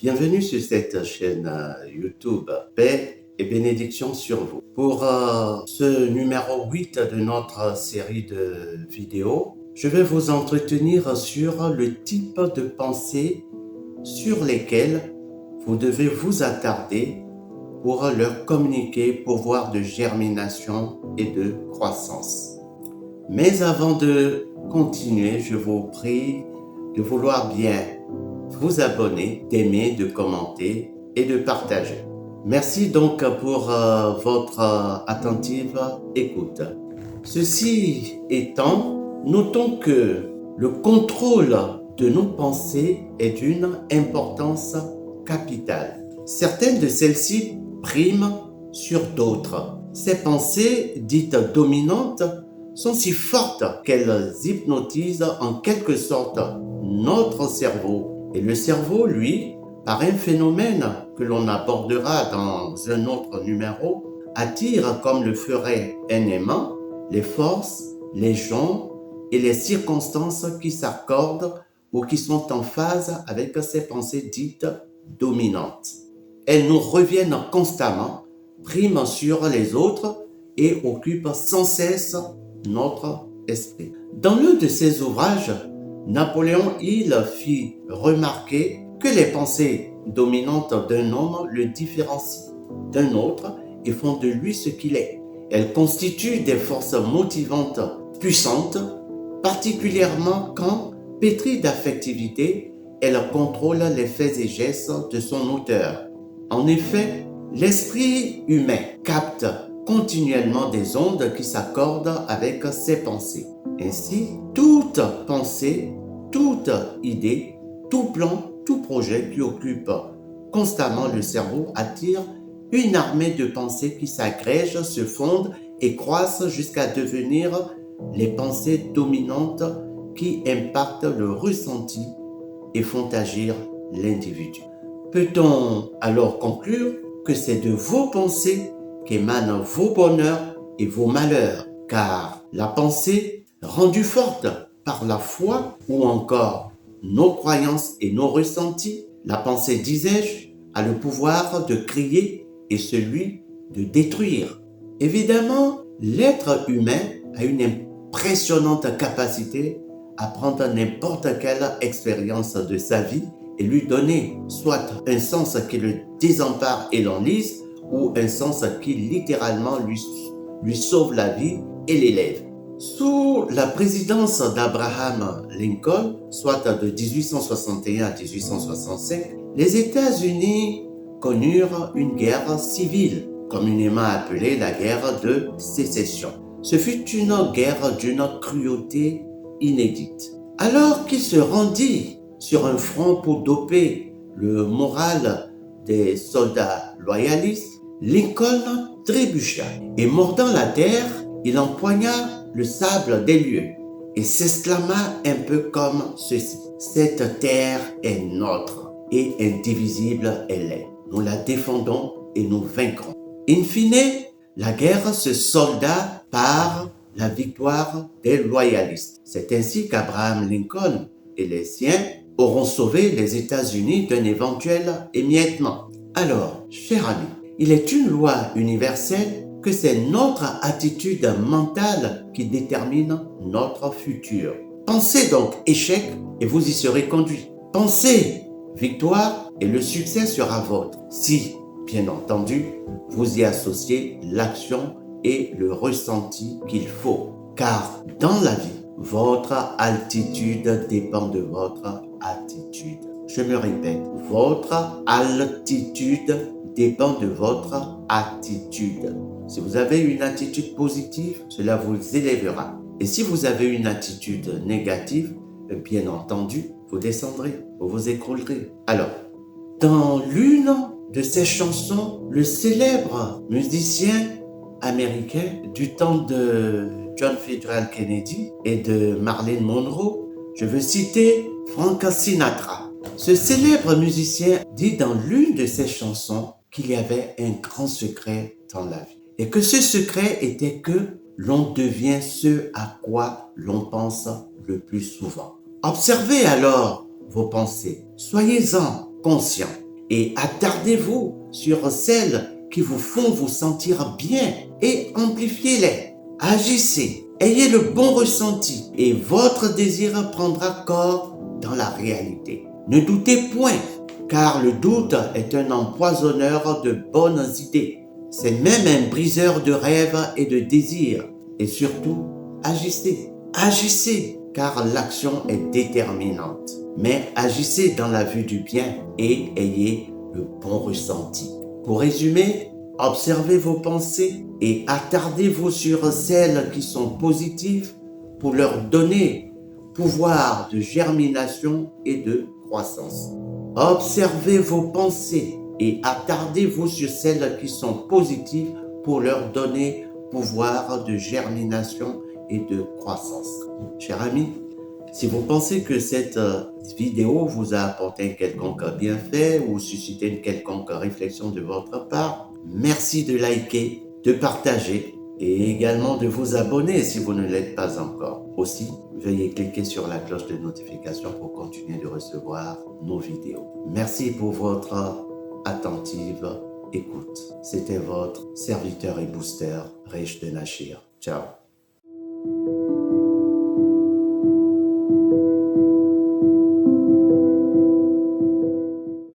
Bienvenue sur cette chaîne YouTube. Paix et bénédiction sur vous. Pour ce numéro 8 de notre série de vidéos, je vais vous entretenir sur le type de pensée sur lesquelles vous devez vous attarder pour leur communiquer pouvoir de germination et de croissance. Mais avant de continuer, je vous prie de vouloir bien vous abonner, d'aimer, de commenter et de partager. Merci donc pour votre attentive écoute. Ceci étant, notons que le contrôle de nos pensées est d'une importance capitale. Certaines de celles-ci priment sur d'autres. Ces pensées dites dominantes sont si fortes qu'elles hypnotisent en quelque sorte notre cerveau. Et le cerveau, lui, par un phénomène que l'on abordera dans un autre numéro, attire comme le ferait un aimant les forces, les gens et les circonstances qui s'accordent ou qui sont en phase avec ces pensées dites dominantes. Elles nous reviennent constamment, priment sur les autres et occupent sans cesse notre esprit. Dans l'un de ses ouvrages, Napoléon Hill fit remarquer que les pensées dominantes d'un homme le différencient d'un autre et font de lui ce qu'il est. Elles constituent des forces motivantes puissantes, particulièrement quand, pétries d'affectivité, elles contrôlent les faits et gestes de son auteur. En effet, l'esprit humain capte continuellement des ondes qui s'accordent avec ses pensées. Ainsi, toute pensée, toute idée, tout plan, tout projet qui occupe constamment le cerveau attire une armée de pensées qui s'agrègent, se fondent et croissent jusqu'à devenir les pensées dominantes qui impactent le ressenti et font agir l'individu. Peut-on alors conclure que c'est de vos pensées qu'émanent vos bonheurs et vos malheurs, car la pensée, rendue forte par la foi ou encore nos croyances et nos ressentis, la pensée, disais-je, a le pouvoir de créer et celui de détruire. Évidemment, l'être humain a une impressionnante capacité à prendre n'importe quelle expérience de sa vie et lui donner soit un sens qui le désempare et l'enlise, ou un sens qui littéralement lui sauve la vie et l'élève. Sous la présidence d'Abraham Lincoln, soit de 1861 à 1865, les États-Unis connurent une guerre civile, communément appelée la guerre de sécession. Ce fut une guerre d'une cruauté inédite. Alors qu'il se rendit sur un front pour doper le moral des soldats loyalistes, Lincoln trébucha et mordant la terre, il empoigna le sable des lieux et s'exclama un peu comme ceci: cette terre est notre et indivisible elle est. Nous la défendons et nous vaincrons. In fine, la guerre se solda par la victoire des loyalistes. C'est ainsi qu'Abraham Lincoln et les siens auront sauvé les États-Unis d'un éventuel émiettement. Alors, chers amis, il est une loi universelle que c'est notre attitude mentale qui détermine notre futur. Pensez donc échec et vous y serez conduit. Pensez victoire et le succès sera vôtre. Si, bien entendu, vous y associez l'action et le ressenti qu'il faut. Car dans la vie, votre altitude dépend de votre attitude. Je me répète, votre altitude dépend de votre attitude. Si vous avez une attitude positive, cela vous élèvera. Et si vous avez une attitude négative, bien entendu, vous descendrez, vous vous écroulerez. Alors, dans l'une de ces chansons, le célèbre musicien américain du temps de John Fitzgerald Kennedy et de Marilyn Monroe, je veux citer Frank Sinatra. Ce célèbre musicien dit dans l'une de ses chansons qu'il y avait un grand secret dans la vie. Et que ce secret était que l'on devient ce à quoi l'on pense le plus souvent. Observez alors vos pensées. Soyez-en conscients et attardez-vous sur celles qui vous font vous sentir bien et amplifiez-les. Agissez, ayez le bon ressenti et votre désir prendra corps dans la réalité. Ne doutez point, car le doute est un empoisonneur de bonnes idées. C'est même un briseur de rêves et de désirs. Et surtout, agissez. Agissez, car l'action est déterminante. Mais agissez dans la vue du bien et ayez le bon ressenti. Pour résumer, observez vos pensées et attardez-vous sur celles qui sont positives pour leur donner pouvoir de germination et de croissance. Observez vos pensées et attardez-vous sur celles qui sont positives pour leur donner pouvoir de germination et de croissance. Chers amis, si vous pensez que cette vidéo vous a apporté un quelconque bienfait ou suscité une quelconque réflexion de votre part, merci de liker, de partager et également de vous abonner si vous ne l'êtes pas encore. Aussi, veuillez cliquer sur la cloche de notification pour continuer de recevoir nos vidéos. Merci pour votre attentive écoute. C'était votre serviteur et booster, Rich de Nachir. Ciao.